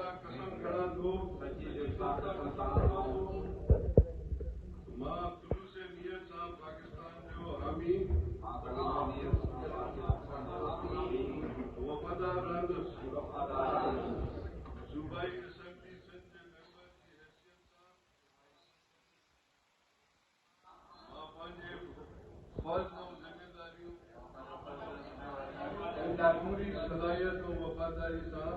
कसम खड़ा दो सच्ची दिलसा कसम खड़ा दो मां खुलूस नियत सां पाकिस्तान जो हामी वफ़ादार रहंदुसि सूबाई असेंबली सिंध जे मेंबर जी हैसियत सां मां पंहिंजे फ़र्ज़ ऐं ज़िम्मेदारियूं पूरी सलाहियत ऐं वफ़ादारी सां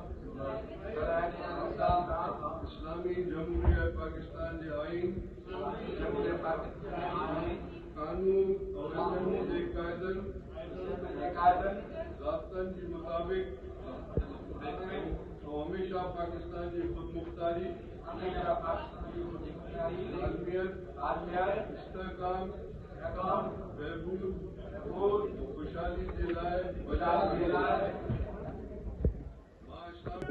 इस्लामी जमहूरियत पाकिस्तान जे आइन कानून और असेंबली जे क़ाइदनि ज़ाब्तनि जे मुताबिक़ हमेशा पाकिस्तान जी ख़ुदमुख्तारी आलमियत इस्तेहकाम बहबूद खुशहाली जे लाइ मां इस्लाम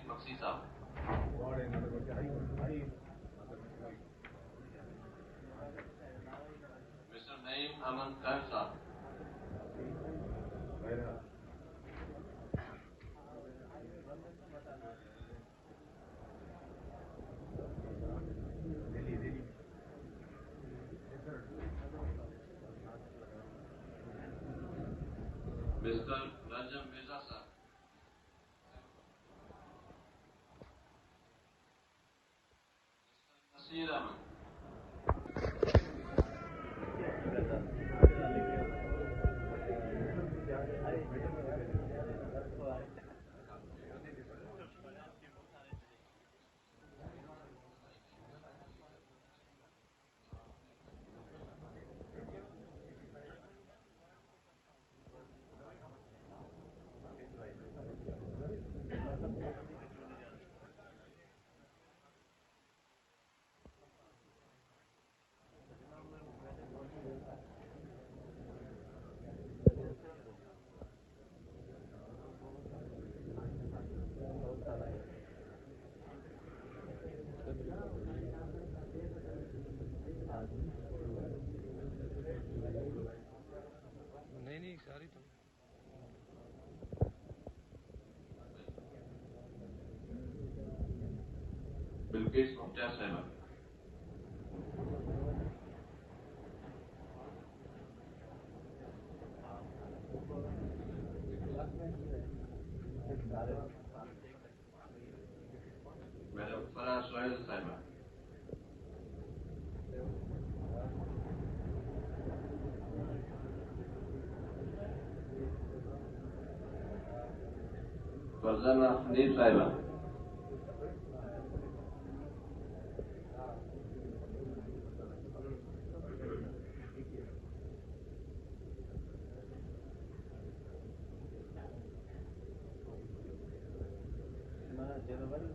बख्शी साहब मिस्टर नईम अहमद खैर साहब मिस्टर रंजन मिर्जा साहब नसीर अहमद नहीं सारी तो बिल्किस मुख्तार साहिबा मैडम फराह सोहेल साहिबा फरजाना हनीफ साहिबा जनवरी